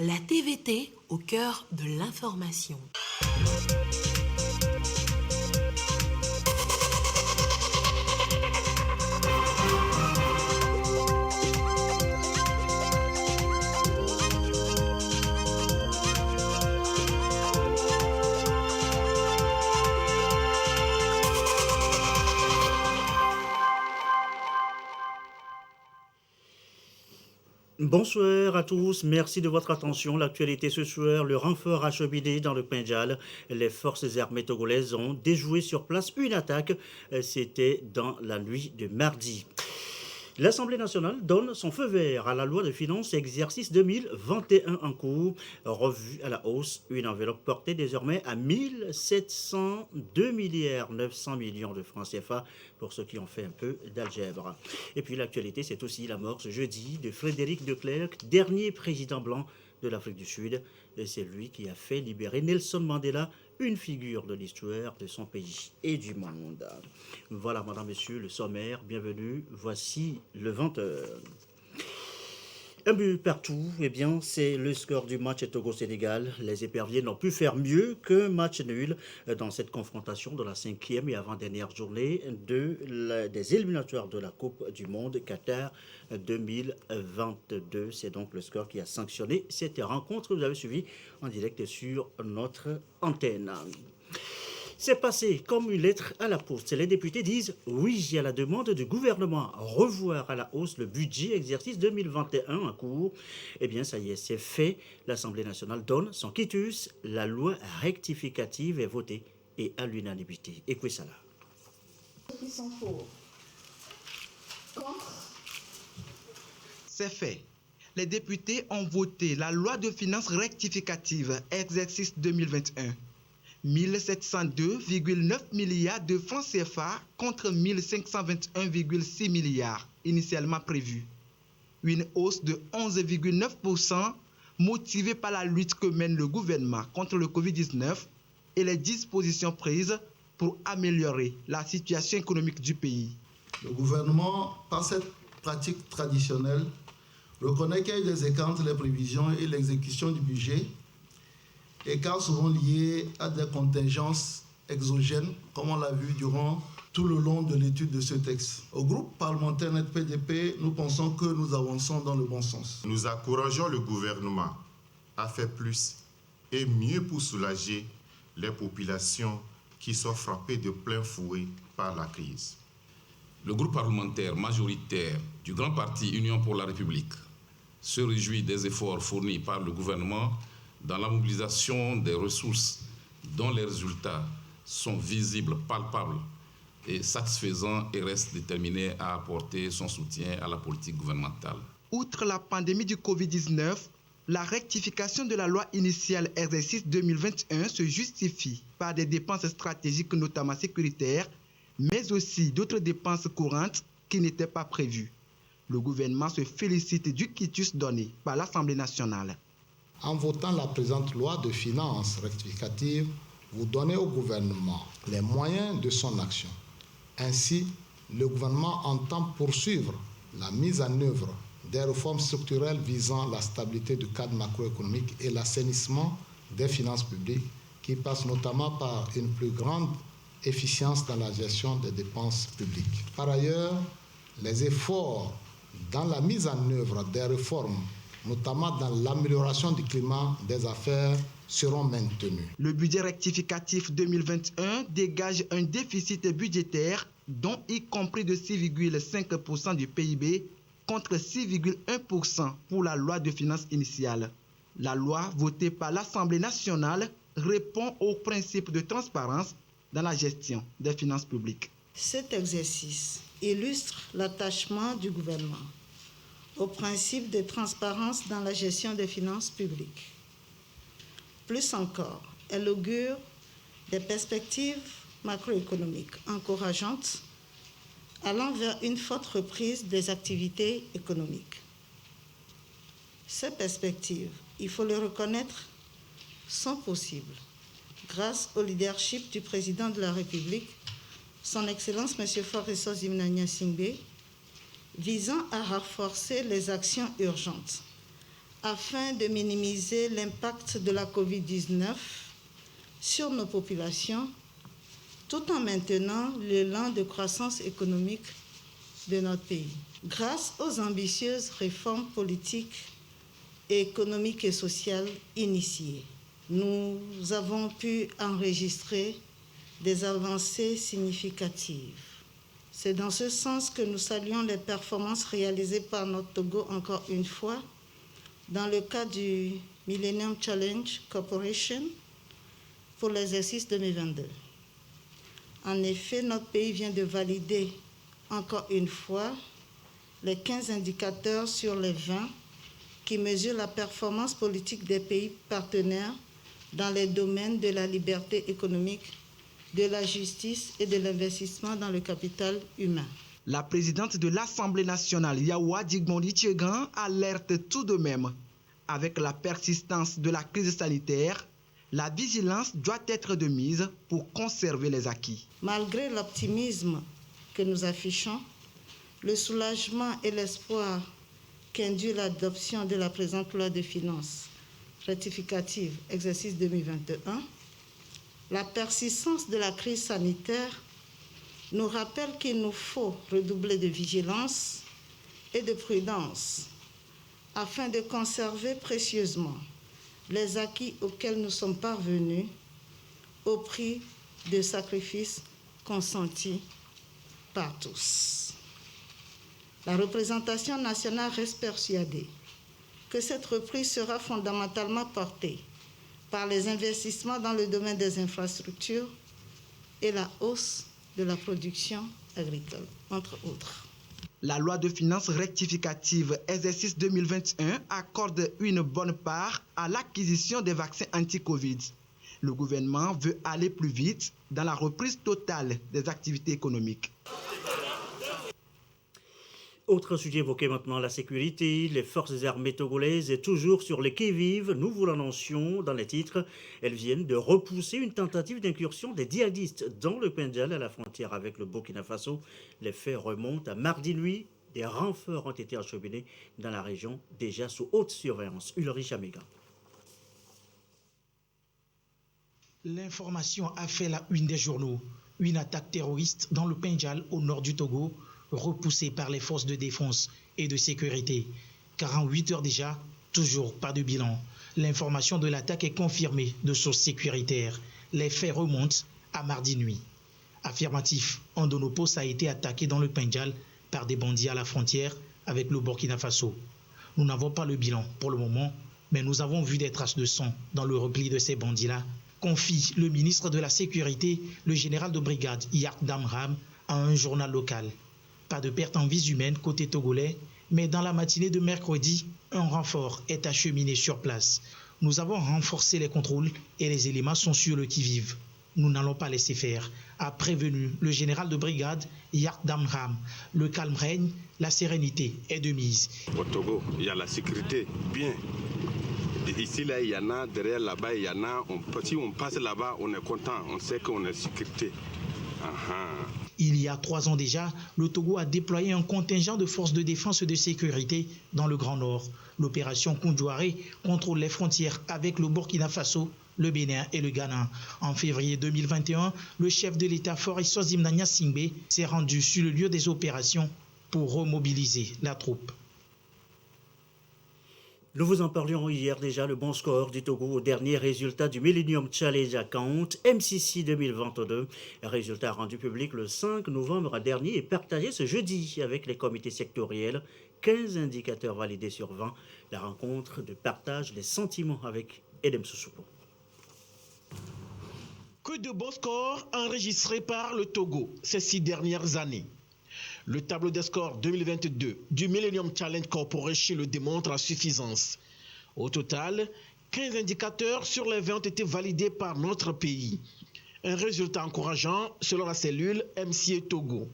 La TVT au cœur de l'information. Bonsoir à tous, merci de votre attention. L'actualité ce soir, le renfort acheminé dans le Pendjal. Les forces armées togolaises ont déjoué sur place une attaque. C'était dans la nuit de mardi. L'Assemblée nationale donne son feu vert à la loi de finances exercice 2021 en cours, revue à la hausse, une enveloppe portée désormais à 1702 milliards 900 millions de francs CFA pour ceux qui ont fait un peu d'algèbre. Et puis l'actualité, c'est aussi la mort ce jeudi de Frédéric de Klerk, dernier président blanc de l'Afrique du Sud. Et c'est lui qui a fait libérer Nelson Mandela, une figure de l'histoire de son pays et du monde. Voilà, madame, messieurs, le sommaire. Bienvenue. Voici le 20h. Un but partout, eh bien, c'est le score du match Togo-Sénégal. Les éperviers n'ont pu faire mieux qu'un match nul dans cette confrontation de la 5e et avant-dernière journée des éliminatoires de la Coupe du Monde Qatar 2022. C'est donc le score qui a sanctionné cette rencontre. Vous avez suivi en direct sur notre antenne. C'est passé comme une lettre à la poste. Les députés disent oui à la demande du gouvernement revoir à la hausse le budget exercice 2021 en cours. Eh bien, ça y est, c'est fait. L'Assemblée nationale donne son quitus. La loi rectificative est votée et à l'unanimité. Écoutez ça là. Ils sont pour. Contre. C'est fait. Les députés ont voté la loi de finances rectificative exercice 2021. 1702,9 milliards de francs CFA contre 1521,6 milliards initialement prévus. Une hausse de 11,9% motivée par la lutte que mène le gouvernement contre le Covid-19 et les dispositions prises pour améliorer la situation économique du pays. Le gouvernement, par cette pratique traditionnelle, reconnaît qu'il y a eu des écarts entre les prévisions et l'exécution du budget, écarts souvent liés à des contingences exogènes, comme on l'a vu durant tout le long de l'étude de ce texte. Au groupe parlementaire NET-PDP, nous pensons que nous avançons dans le bon sens. Nous encourageons le gouvernement à faire plus et mieux pour soulager les populations qui sont frappées de plein fouet par la crise. Le groupe parlementaire majoritaire du grand parti Union pour la République se réjouit des efforts fournis par le gouvernement dans la mobilisation des ressources dont les résultats sont visibles, palpables et satisfaisants et reste déterminé à apporter son soutien à la politique gouvernementale. Outre la pandémie du Covid-19, la rectification de la loi initiale exercice 2021 se justifie par des dépenses stratégiques, notamment sécuritaires, mais aussi d'autres dépenses courantes qui n'étaient pas prévues. Le gouvernement se félicite du quitus donné par l'Assemblée nationale. En votant la présente loi de finances rectificative, vous donnez au gouvernement les moyens de son action. Ainsi, le gouvernement entend poursuivre la mise en œuvre des réformes structurelles visant la stabilité du cadre macroéconomique et l'assainissement des finances publiques, qui passent notamment par une plus grande efficience dans la gestion des dépenses publiques. Par ailleurs, les efforts dans la mise en œuvre des réformes, notamment dans l'amélioration du climat des affaires, seront maintenus. Le budget rectificatif 2021 dégage un déficit budgétaire dont y compris de 6,5% du PIB contre 6,1% pour la loi de finances initiale. La loi votée par l'Assemblée nationale répond aux principes de transparence dans la gestion des finances publiques. Cet exercice illustre l'attachement du gouvernement au principe de transparence dans la gestion des finances publiques. Plus encore, elle augure des perspectives macroéconomiques encourageantes allant vers une forte reprise des activités économiques. Ces perspectives, il faut le reconnaître, sont possibles grâce au leadership du président de la République, son Excellence M. Faure Zimnania Singbe, visant à renforcer les actions urgentes afin de minimiser l'impact de la COVID-19 sur nos populations, tout en maintenant l'élan de croissance économique de notre pays. Grâce aux ambitieuses réformes politiques, économiques et sociales initiées, nous avons pu enregistrer des avancées significatives. C'est dans ce sens que nous saluons les performances réalisées par notre Togo encore une fois dans le cadre du Millennium Challenge Corporation pour l'exercice 2022. En effet, notre pays vient de valider encore une fois les 15 indicateurs sur les 20 qui mesurent la performance politique des pays partenaires dans les domaines de la liberté économique, de la justice et de l'investissement dans le capital humain. La présidente de l'Assemblée nationale, Yaoua Digbondi-Tchegan, alerte tout de même. Avec la persistance de la crise sanitaire, la vigilance doit être de mise pour conserver les acquis. Malgré l'optimisme que nous affichons, le soulagement et l'espoir qu'induit l'adoption de la présente loi de finances rectificative exercice 2021, la persistance de la crise sanitaire nous rappelle qu'il nous faut redoubler de vigilance et de prudence afin de conserver précieusement les acquis auxquels nous sommes parvenus au prix de sacrifices consentis par tous. La représentation nationale reste persuadée que cette reprise sera fondamentalement portée par les investissements dans le domaine des infrastructures et la hausse de la production agricole, entre autres. La loi de finances rectificative exercice 2021 accorde une bonne part à l'acquisition des vaccins anti-Covid. Le gouvernement veut aller plus vite dans la reprise totale des activités économiques. Autre sujet évoqué maintenant, la sécurité. Les forces armées togolaises est toujours sur les qui-vive. Nous vous l'annoncions dans les titres. Elles viennent de repousser une tentative d'incursion des djihadistes dans le Pendjal à la frontière avec le Burkina Faso. Les faits remontent à mardi nuit. Des renforts ont été acheminés dans la région déjà sous haute surveillance. Ulrich Amega. L'information a fait la une des journaux. Une attaque terroriste dans le Pendjal au nord du Togo, repoussée par les forces de défense et de sécurité. 48 heures déjà, toujours pas de bilan. L'information de l'attaque est confirmée de sources sécuritaires. Les faits remontent à mardi nuit. Affirmatif, Andonopos a été attaqué dans le Pendjal par des bandits à la frontière avec le Burkina Faso. Nous n'avons pas le bilan pour le moment, mais nous avons vu des traces de sang dans le repli de ces bandits-là, confie le ministre de la Sécurité, le général de brigade Yart Damram, à un journal local. Pas de perte en vies humaines côté togolais, mais dans la matinée de mercredi, un renfort est acheminé sur place. Nous avons renforcé les contrôles et les éléments sont sur le qui-vive. Nous n'allons pas laisser faire, a prévenu le général de brigade Yart Damram. Le calme règne, la sérénité est de mise. Au Togo, il y a la sécurité, bien. Ici, là, il y en a, derrière là-bas, il y en a. Si on passe là-bas, on est content, on sait qu'on est en sécurité. Il y a 3 ans déjà, le Togo a déployé un contingent de forces de défense et de sécurité dans le Grand Nord. L'opération Koundjouaré contrôle les frontières avec le Burkina Faso, le Bénin et le Ghana. En février 2021, le chef de l'État Faure Sozimna Gnassingbé s'est rendu sur le lieu des opérations pour remobiliser la troupe. Nous vous en parlions hier déjà, le bon score du Togo au dernier résultat du Millennium Challenge Account MCC 2022. Résultat rendu public le 5 novembre dernier et partagé ce jeudi avec les comités sectoriels. 15 indicateurs validés sur 20. La rencontre de partage des sentiments avec Edem Soussoupou. Que de bons scores enregistrés par le Togo ces 6 dernières années. Le tableau des scores 2022 du Millennium Challenge Corporation le démontre à suffisance. Au total, 15 indicateurs sur les 20 ont été validés par notre pays. Un résultat encourageant selon la cellule MCA Togo.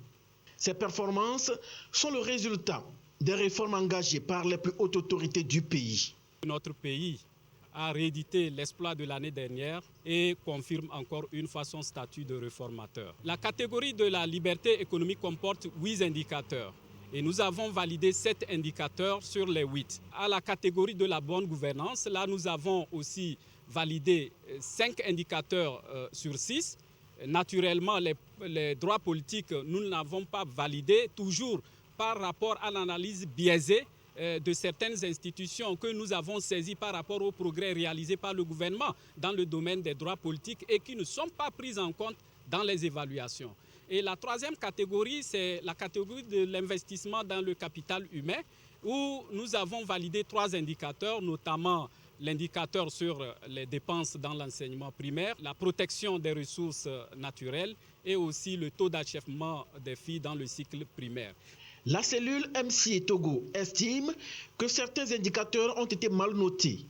Ces performances sont le résultat des réformes engagées par les plus hautes autorités du pays. Notre pays a réédité l'exploit de l'année dernière et confirme encore une fois son statut de réformateur. La catégorie de la liberté économique comporte 8 indicateurs Et nous avons validé 7 indicateurs sur les 8. À la catégorie de la bonne gouvernance, là nous avons aussi validé 5 indicateurs sur 6. Naturellement, les droits politiques, nous ne l'avons pas validé, toujours par rapport à l'analyse biaisée de certaines institutions que nous avons saisies par rapport aux progrès réalisés par le gouvernement dans le domaine des droits politiques et qui ne sont pas prises en compte dans les évaluations. Et la troisième catégorie, c'est la catégorie de l'investissement dans le capital humain, où nous avons validé 3 indicateurs, notamment l'indicateur sur les dépenses dans l'enseignement primaire, la protection des ressources naturelles et aussi le taux d'achèvement des filles dans le cycle primaire. La cellule MC Togo estime que certains indicateurs ont été mal notés.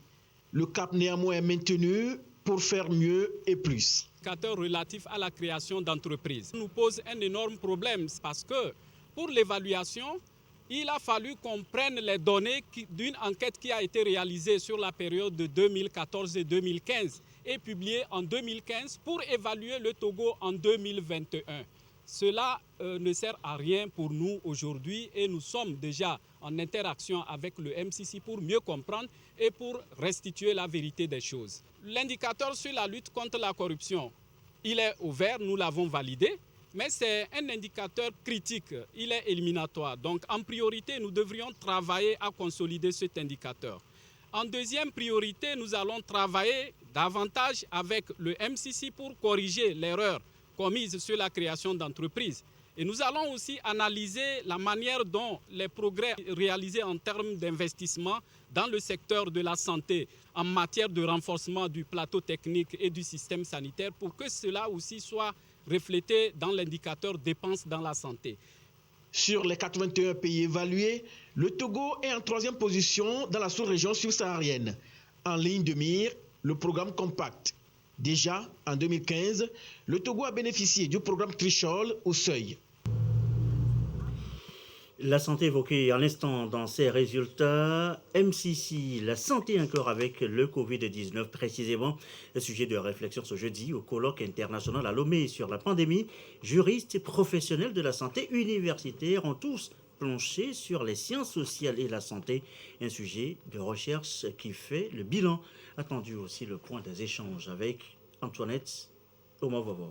Le cap néanmoins est maintenu pour faire mieux et plus. L'indicateur relatif à la création d'entreprises nous pose un énorme problème parce que pour l'évaluation, il a fallu qu'on prenne les données d'une enquête qui a été réalisée sur la période de 2014 et 2015 et publiée en 2015 pour évaluer le Togo en 2021. Cela ne sert à rien pour nous aujourd'hui et nous sommes déjà en interaction avec le MCC pour mieux comprendre et pour restituer la vérité des choses. L'indicateur sur la lutte contre la corruption, il est ouvert, nous l'avons validé. Mais c'est un indicateur critique, il est éliminatoire. Donc en priorité, nous devrions travailler à consolider cet indicateur. En deuxième priorité, nous allons travailler davantage avec le MCC pour corriger l'erreur commise sur la création d'entreprises. Et nous allons aussi analyser la manière dont les progrès réalisés en termes d'investissement dans le secteur de la santé, en matière de renforcement du plateau technique et du système sanitaire, pour que cela aussi soit reflété dans l'indicateur dépenses dans la santé. Sur les 81 pays évalués, le Togo est en 3e position dans la sous-région subsaharienne. En ligne de mire, le programme Compact. Déjà, en 2015, le Togo a bénéficié du programme Trichol au seuil. La santé évoquée à l'instant dans ces résultats, MCC, la santé encore avec le Covid-19, précisément le sujet de réflexion ce jeudi au colloque international à Lomé sur la pandémie. Juristes et professionnels de la santé universitaire ont tous planché sur les sciences sociales et la santé, un sujet de recherche qui fait le bilan. Attendu aussi le point des échanges avec Antoinette Omavovo.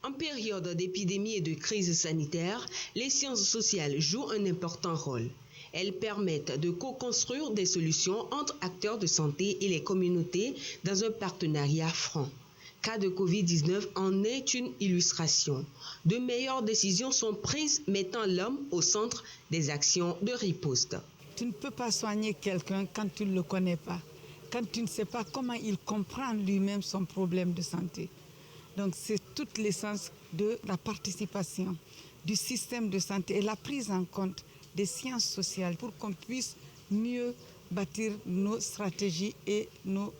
En période d'épidémie et de crise sanitaire, les sciences sociales jouent un important rôle. Elles permettent de co-construire des solutions entre acteurs de santé et les communautés dans un partenariat franc. Cas de Covid-19 en est une illustration. De meilleures décisions sont prises mettant l'homme au centre des actions de riposte. Tu ne peux pas soigner quelqu'un quand tu ne le connais pas, quand tu ne sais pas comment il comprend lui-même son problème de santé. Donc c'est toute l'essence de la participation du système de santé et la prise en compte des sciences sociales pour qu'on puisse mieux bâtir nos stratégies et nos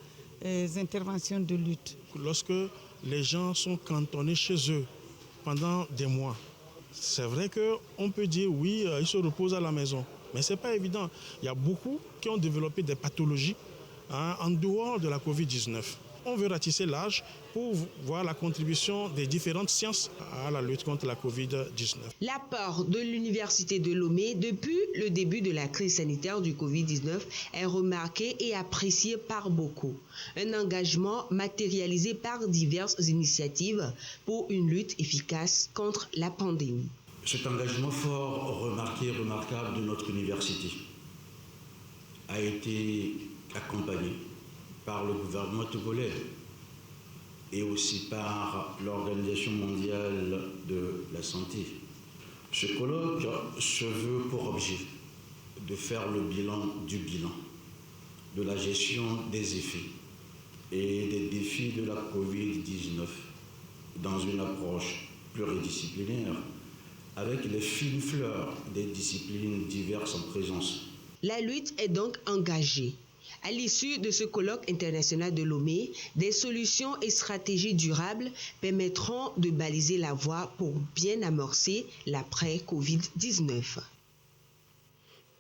interventions de lutte. Lorsque les gens sont cantonnés chez eux pendant des mois, c'est vrai qu'on peut dire oui, ils se reposent à la maison, mais ce n'est pas évident. Il y a beaucoup qui ont développé des pathologies en dehors de la Covid-19. On veut ratisser large pour voir la contribution des différentes sciences à la lutte contre la Covid-19. L'apport de l'Université de Lomé depuis le début de la crise sanitaire du Covid-19 est remarqué et apprécié par beaucoup. Un engagement matérialisé par diverses initiatives pour une lutte efficace contre la pandémie. Cet engagement fort, remarqué et remarquable de notre université a été accompagné par le gouvernement togolais et aussi par l'Organisation mondiale de la santé. Ce colloque se veut pour objet de faire le bilan du bilan, de la gestion des effets et des défis de la Covid-19 dans une approche pluridisciplinaire avec les fines fleurs des disciplines diverses en présence. La lutte est donc engagée. À l'issue de ce colloque international de Lomé, des solutions et stratégies durables permettront de baliser la voie pour bien amorcer l'après-Covid-19.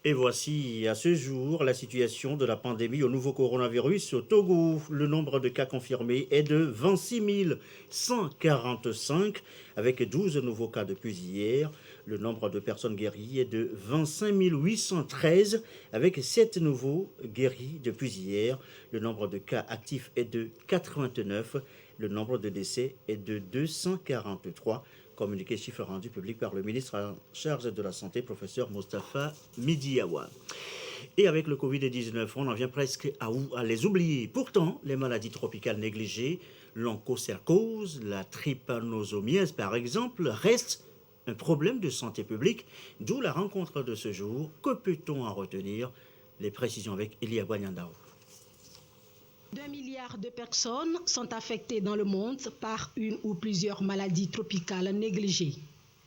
Et voici à ce jour la situation de la pandémie au nouveau coronavirus au Togo. Le nombre de cas confirmés est de 26 145 avec 12 nouveaux cas depuis hier. Le nombre de personnes guéries est de 25 813 avec 7 nouveaux guéris depuis hier. Le nombre de cas actifs est de 89. Le nombre de décès est de 243. Communiqué chiffre rendu public par le ministre en charge de la Santé, professeur Moustapha Midiawa. Et avec le Covid-19, on en vient presque à les oublier. Pourtant, les maladies tropicales négligées, l'onchocercose, la trypanosomiase par exemple, restent un problème de santé publique, d'où la rencontre de ce jour. Que peut-on en retenir? Les précisions avec Elia Boignandao. 2 milliards de personnes sont affectées dans le monde par une ou plusieurs maladies tropicales négligées.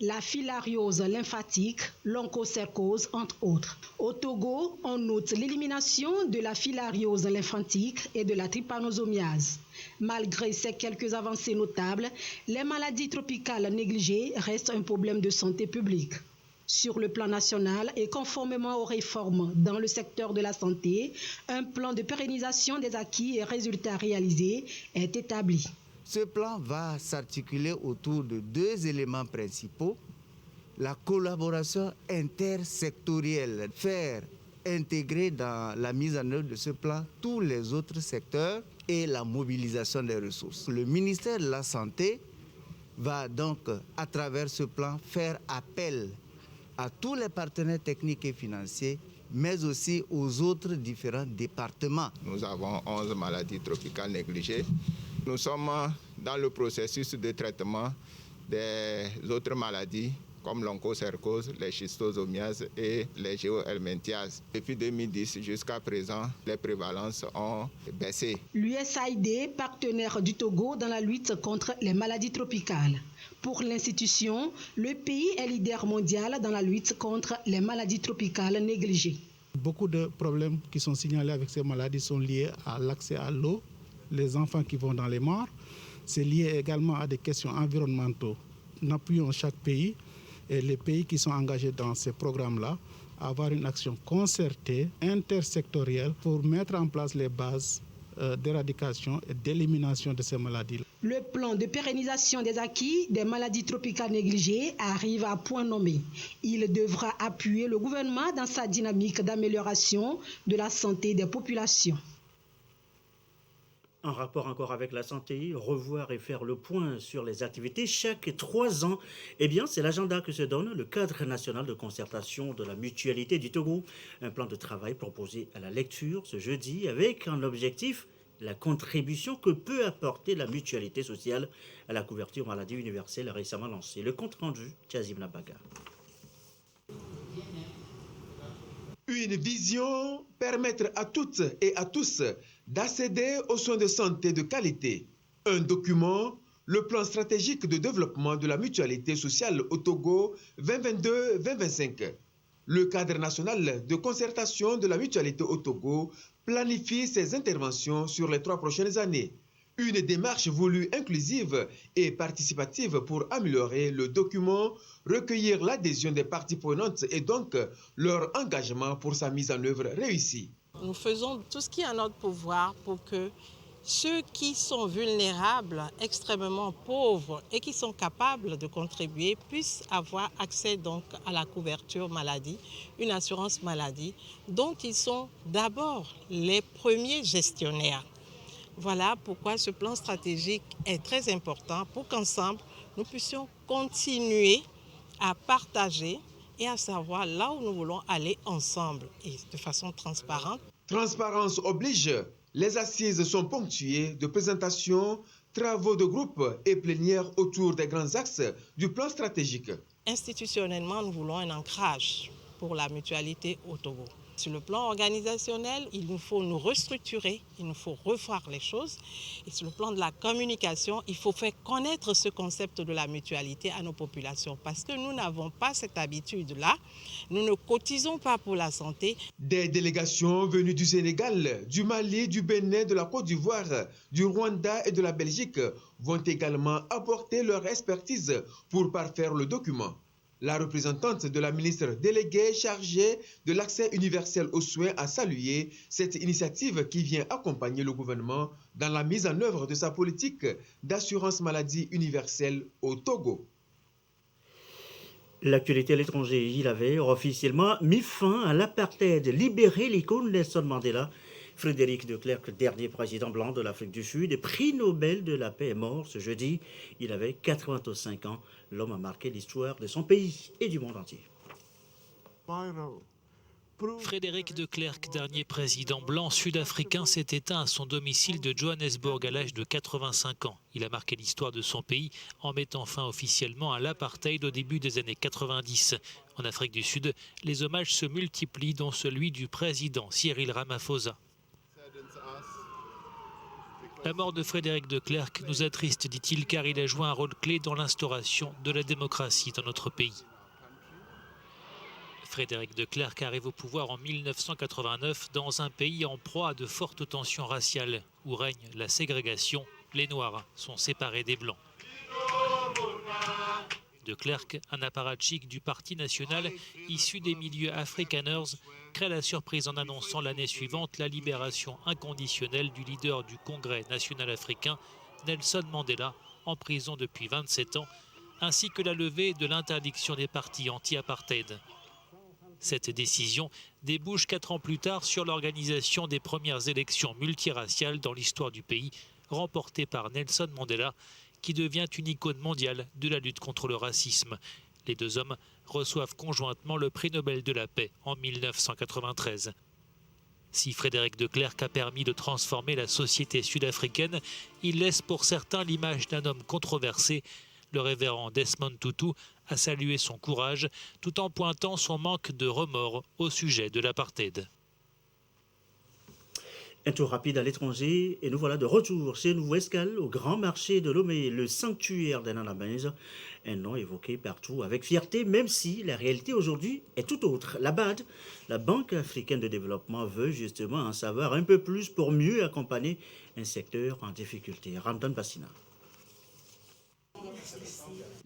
La filariose lymphatique, l'onchocercose, entre autres. Au Togo, on note l'élimination de la filariose lymphatique et de la trypanosomiase. Malgré ces quelques avancées notables, les maladies tropicales négligées restent un problème de santé publique. Sur le plan national et conformément aux réformes dans le secteur de la santé, un plan de pérennisation des acquis et résultats réalisés est établi. Ce plan va s'articuler autour de 2 éléments principaux. La collaboration intersectorielle, faire intégrer dans la mise en œuvre de ce plan tous les autres secteurs et la mobilisation des ressources. Le ministère de la Santé va donc, à travers ce plan, faire appel à tous les partenaires techniques et financiers, mais aussi aux autres différents départements. Nous avons 11 maladies tropicales négligées. Nous sommes dans le processus de traitement des autres maladies comme l'onchocercose, les schistosomiases et les géohelminthiases. Depuis 2010 jusqu'à présent, les prévalences ont baissé. L'USAID, partenaire du Togo dans la lutte contre les maladies tropicales. Pour l'institution, le pays est leader mondial dans la lutte contre les maladies tropicales négligées. Beaucoup de problèmes qui sont signalés avec ces maladies sont liés à l'accès à l'eau, les enfants qui vont dans les mares. C'est lié également à des questions environnementales. Nous appuyons chaque pays et les pays qui sont engagés dans ces programmes-là à avoir une action concertée, intersectorielle pour mettre en place les bases d'éradication et d'élimination de ces maladies. Le plan de pérennisation des acquis des maladies tropicales négligées arrive à point nommé. Il devra appuyer le gouvernement dans sa dynamique d'amélioration de la santé des populations. En rapport encore avec la santé, revoir et faire le point sur les activités chaque 3 ans. Eh bien, c'est l'agenda que se donne le cadre national de concertation de la mutualité du Togo. Un plan de travail proposé à la lecture ce jeudi avec un objectif, la contribution que peut apporter la mutualité sociale à la couverture maladie universelle récemment lancée. Le compte rendu, Kazim Nabaga. Une vision, permettre à toutes et à tous d'accéder aux soins de santé de qualité. Un document, le plan stratégique de développement de la mutualité sociale au Togo 2022-2025. Le cadre national de concertation de la mutualité au Togo planifie ses interventions sur les 3 prochaines années. Une démarche voulue inclusive et participative pour améliorer le document, recueillir l'adhésion des parties prenantes et donc leur engagement pour sa mise en œuvre réussie. Nous faisons tout ce qui est en notre pouvoir pour que ceux qui sont vulnérables, extrêmement pauvres et qui sont capables de contribuer puissent avoir accès donc à la couverture maladie, une assurance maladie dont ils sont d'abord les premiers gestionnaires. Voilà pourquoi ce plan stratégique est très important pour qu'ensemble, nous puissions continuer à partager et à savoir là où nous voulons aller ensemble et de façon transparente. Transparence oblige. Les assises sont ponctuées de présentations, travaux de groupe et plénières autour des grands axes du plan stratégique. Institutionnellement, nous voulons un ancrage pour la mutualité au Togo. Sur le plan organisationnel, il nous faut nous restructurer, il nous faut revoir les choses. Et sur le plan de la communication, il faut faire connaître ce concept de la mutualité à nos populations parce que nous n'avons pas cette habitude-là. Nous ne cotisons pas pour la santé. Des délégations venues du Sénégal, du Mali, du Bénin, de la Côte d'Ivoire, du Rwanda et de la Belgique vont également apporter leur expertise pour parfaire le document. La représentante de la ministre déléguée chargée de l'accès universel aux soins a salué cette initiative qui vient accompagner le gouvernement dans la mise en œuvre de sa politique d'assurance maladie universelle au Togo. L'actualité à l'étranger, il avait officiellement mis fin à l'apartheid, libéré l'icône Nelson Mandela. Frédéric de Klerk, dernier président blanc de l'Afrique du Sud et prix Nobel de la paix, est mort ce jeudi. Il avait 85 ans. L'homme a marqué l'histoire de son pays et du monde entier. Frédéric de Klerk, dernier président blanc sud-africain, s'est éteint à son domicile de Johannesburg à l'âge de 85 ans. Il a marqué l'histoire de son pays en mettant fin officiellement à l'apartheid au début des années 90. En Afrique du Sud, les hommages se multiplient, dont celui du président Cyril Ramaphosa. La mort de Frédéric de Klerk nous attriste, dit-il, car il a joué un rôle clé dans l'instauration de la démocratie dans notre pays. Frédéric de Klerk arrive au pouvoir en 1989 dans un pays en proie à de fortes tensions raciales où règne la ségrégation. Les Noirs sont séparés des Blancs. De Klerk, un apparatchik du Parti national issu des milieux afrikaners, crée la surprise en annonçant l'année suivante la libération inconditionnelle du leader du Congrès national africain, Nelson Mandela, en prison depuis 27 ans, ainsi que la levée de l'interdiction des partis anti-apartheid. Cette décision débouche 4 ans plus tard sur l'organisation des premières élections multiraciales dans l'histoire du pays, remportées par Nelson Mandela, qui devient une icône mondiale de la lutte contre le racisme. Les deux hommes reçoivent conjointement le prix Nobel de la paix en 1993. Si Frédéric de Klerk a permis de transformer la société sud-africaine, il laisse pour certains l'image d'un homme controversé. Le révérend Desmond Tutu a salué son courage tout en pointant son manque de remords au sujet de l'apartheid. Un tour rapide à l'étranger et nous voilà de retour chez nous, escale au grand marché de Lomé, le sanctuaire d'Ananabinz, un nom évoqué partout avec fierté, même si la réalité aujourd'hui est tout autre. La BAD, la Banque africaine de développement, veut justement en savoir un peu plus pour mieux accompagner un secteur en difficulté. Ramdan Bassina.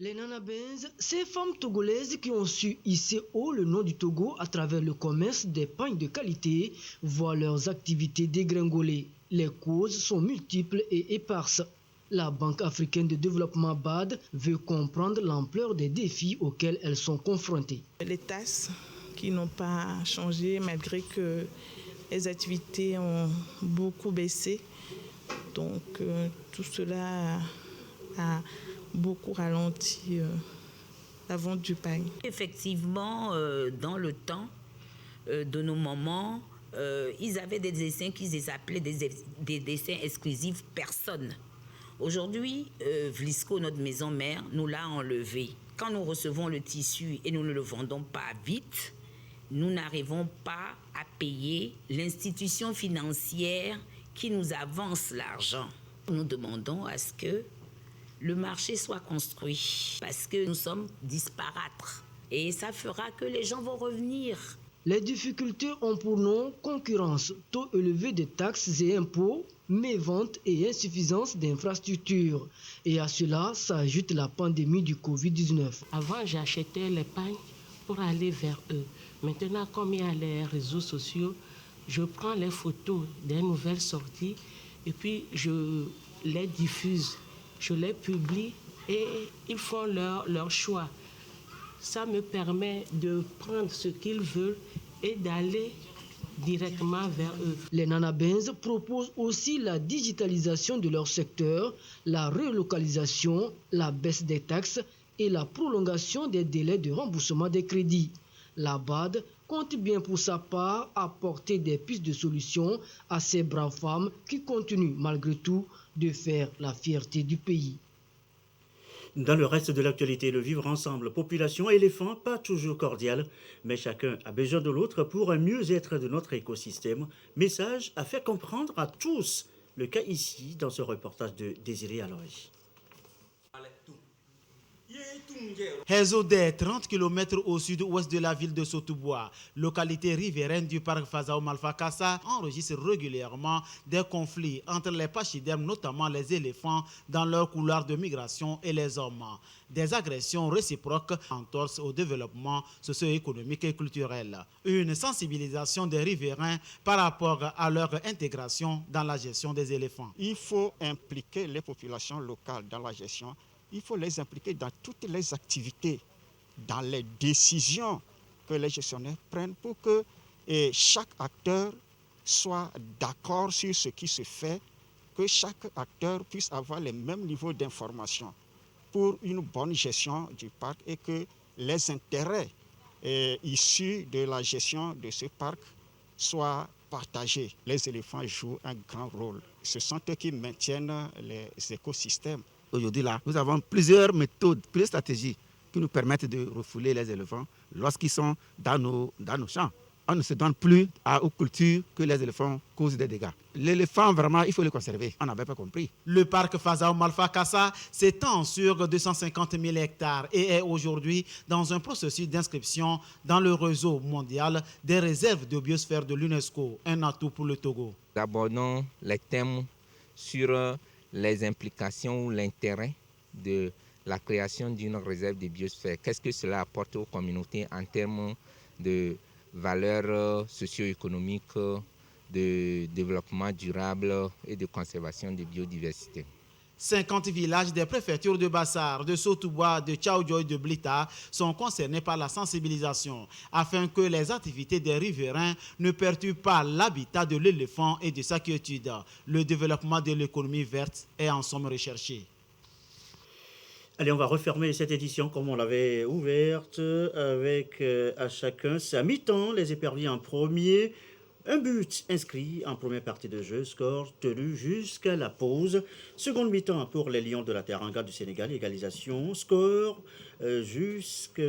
Les Nanabinz, ces femmes togolaises qui ont su hisser haut le nom du Togo à travers le commerce des pagnes de qualité, voient leurs activités dégringoler. Les causes sont multiples et éparses. La Banque africaine de développement BAD veut comprendre l'ampleur des défis auxquels elles sont confrontées. Les tasses qui n'ont pas changé malgré que les activités ont beaucoup baissé. Donc tout cela a beaucoup ralenti la vente du pain. Effectivement, dans le temps de nos mamans, ils avaient des dessins qu'ils appelaient des dessins exclusifs personne. Aujourd'hui, Vlisco, notre maison mère, nous l'a enlevé. Quand nous recevons le tissu et nous ne le vendons pas vite, nous n'arrivons pas à payer l'institution financière qui nous avance l'argent. Nous demandons à ce que le marché soit construit parce que nous sommes disparates et ça fera que les gens vont revenir. Les difficultés ont pour nom concurrence, taux élevé de taxes et impôts, mévente et insuffisance d'infrastructures. Et à cela s'ajoute la pandémie du Covid-19. Avant, j'achetais les pagnes pour aller vers eux. Maintenant, comme il y a les réseaux sociaux, je prends les photos des nouvelles sorties et puis je les diffuse. Je les publie et ils font leur choix. Ça me permet de prendre ce qu'ils veulent et d'aller directement vers eux. Les Nanabinz proposent aussi la digitalisation de leur secteur, la relocalisation, la baisse des taxes et la prolongation des délais de remboursement des crédits. La BAD compte bien pour sa part apporter des pistes de solutions à ces braves femmes qui continuent malgré tout de faire la fierté du pays. Dans le reste de l'actualité, le vivre ensemble, population éléphant, pas toujours cordial, mais chacun a besoin de l'autre pour un mieux-être de notre écosystème. Message à faire comprendre à tous. Le cas ici dans ce reportage de Désiré Aloy. Hezodé, 30 km au sud-ouest de la ville de Sotouboua, localité riveraine du parc Fazao Malfakassa, enregistre régulièrement des conflits entre les pachydermes, notamment les éléphants, dans leur couloir de migration et les hommes. Des agressions réciproques entorses au développement socio-économique et culturel. Une sensibilisation des riverains par rapport à leur intégration dans la gestion des éléphants. Il faut impliquer les populations locales dans la gestion. Il faut les impliquer dans toutes les activités dans les décisions que les gestionnaires prennent pour que chaque acteur soit d'accord sur ce qui se fait, que chaque acteur puisse avoir les mêmes niveaux d'information pour une bonne gestion du parc et que les intérêts issus de la gestion de ce parc soient partagés. Les éléphants jouent un grand rôle. Ce sont eux qui maintiennent les écosystèmes. Aujourd'hui, là, nous avons plusieurs méthodes, plusieurs stratégies qui nous permettent de refouler les éléphants lorsqu'ils sont dans nos champs. On ne se donne plus aux cultures que les éléphants causent des dégâts. L'éléphant, vraiment, il faut le conserver. On n'avait pas compris. Le parc Fazao Malfa Kassa s'étend sur 250 000 hectares et est aujourd'hui dans un processus d'inscription dans le réseau mondial des réserves de biosphère de l'UNESCO, un atout pour le Togo. Nous abordons les thèmes sur les implications ou l'intérêt de la création d'une réserve de biosphère. Qu'est-ce que cela apporte aux communautés en termes de valeurs socio-économiques, de développement durable et de conservation de biodiversité. 50 villages des préfectures de Bassar, de Sotouboua, de Tchaoudjo et de Blita sont concernés par la sensibilisation afin que les activités des riverains ne perturbent pas l'habitat de l'éléphant et de sa quiétude. Le développement de l'économie verte est en somme recherché. Allez, on va refermer cette édition comme on l'avait ouverte avec à chacun sa mi-temps, les éperviers en premier. Un but inscrit en première partie de jeu, score tenu jusqu'à la pause. Seconde mi-temps pour les Lions de la Teranga du Sénégal, égalisation, score jusqu'à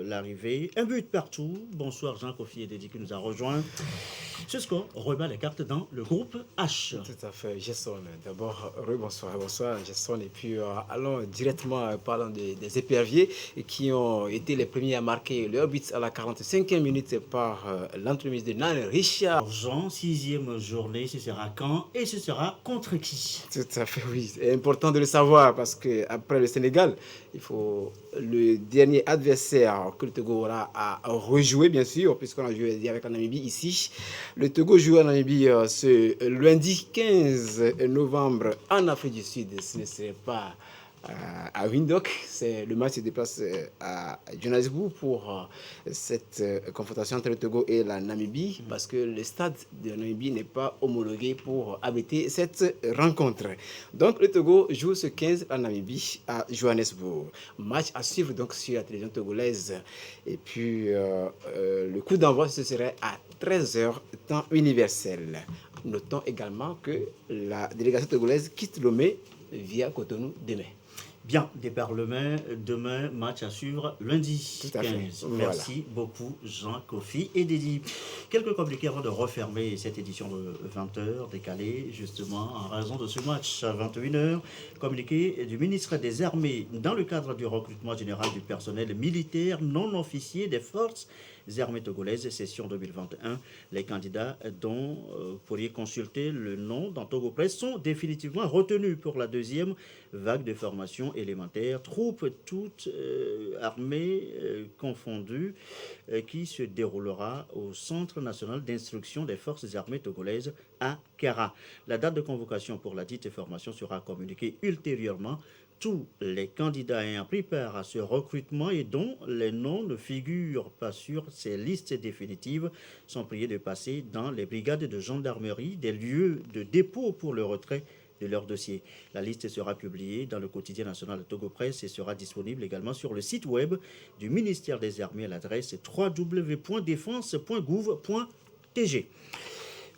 l'arrivée. Un but partout. Bonsoir Jean Kofi et Dédi qui nous a rejoint. Ce score rebat les cartes dans le groupe H. Tout à fait, Gesson. D'abord, bonsoir, Gesson. Et puis, allons directement parlant des éperviers qui ont été les premiers à marquer leur but à la 45e minute par l'entremise de Nan Richard. Jean, 6e journée, ce sera quand et ce sera contre qui? Tout à fait, oui. C'est important de le savoir parce qu'après le Sénégal, il faut le dernier adversaire que le Togo aura à rejouer, bien sûr, puisqu'on a joué avec la Namibie ici. Le Togo joue en Namibie ce lundi 15 novembre en Afrique du Sud. Ce ne serait pas à Windhoek. Le match se déplace à Johannesburg pour cette confrontation entre le Togo et la Namibie, parce que le stade de la Namibie n'est pas homologué pour abriter cette rencontre. Donc le Togo joue ce 15 en Namibie à Johannesburg. Match à suivre donc sur la télévision togolaise. Et puis le coup d'envoi ce serait à 13h temps universel. Notons également que la délégation togolaise quitte Lomé via Cotonou demain. Bien, départ demain, match à suivre lundi 15. Merci beaucoup Jean Kofi et Dédi. Quelques communiqués avant de refermer cette édition de 20h, décalée justement en raison de ce match à 21h. Communiqué du ministre des Armées dans le cadre du recrutement général du personnel militaire non officier des forces armées togolaises, session 2021. Les candidats dont vous pourriez consulter le nom dans Togo Presse sont définitivement retenus pour la deuxième vague de formation élémentaire, troupes toutes armées confondues, qui se déroulera au Centre national d'instruction des forces armées togolaises à Kara. La date de convocation pour la dite formation sera communiquée ultérieurement. Tous les candidats ayant pris part à ce recrutement et dont les noms ne figurent pas sur ces listes définitives sont priés de passer dans les brigades de gendarmerie des lieux de dépôt pour le retrait de leur dossier. La liste sera publiée dans le quotidien national de Togo Presse et sera disponible également sur le site web du ministère des Armées à l'adresse www.defense.gouv.tg.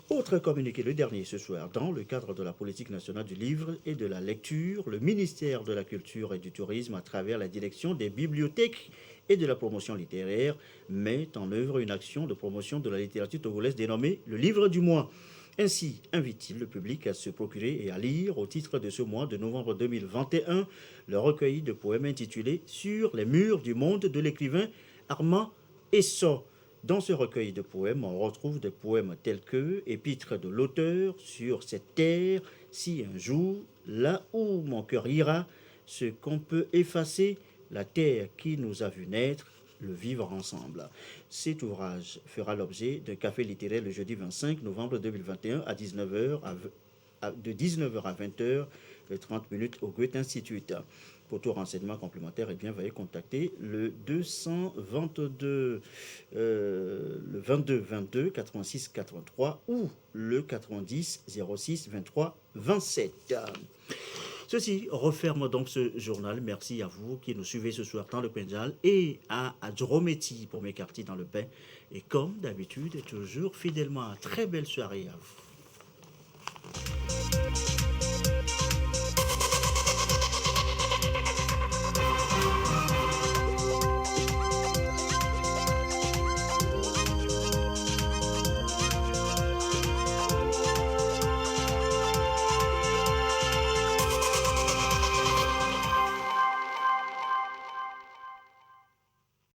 Autre communiqué, le dernier ce soir, dans le cadre de la politique nationale du livre et de la lecture, le ministère de la Culture et du Tourisme, à travers la direction des bibliothèques et de la promotion littéraire, met en œuvre une action de promotion de la littérature togolaise dénommée le Livre du mois. Ainsi invite-t-il le public à se procurer et à lire, au titre de ce mois de novembre 2021, le recueil de poèmes intitulé « Sur les murs du monde » de l'écrivain Armand Esso. Dans ce recueil de poèmes, on retrouve des poèmes tels que « Épître de l'auteur sur cette terre, si un jour, là où mon cœur ira, ce qu'on peut effacer, la terre qui nous a vu naître, le vivre ensemble ». Cet ouvrage fera l'objet d'un café littéraire le jeudi 25 novembre 2021 à 19h de 19h à 20h, 30 minutes au Goethe Institute. Pour tout renseignement complémentaire, veuillez contacter le 222, le 22 22 86 83 ou le 90 06 23 27. Ceci referme donc ce journal. Merci à vous qui nous suivez ce soir dans le Pendjal et à Adjorometi pour mes quartiers dans le pain. Et comme d'habitude, toujours fidèlement, très belle soirée à vous.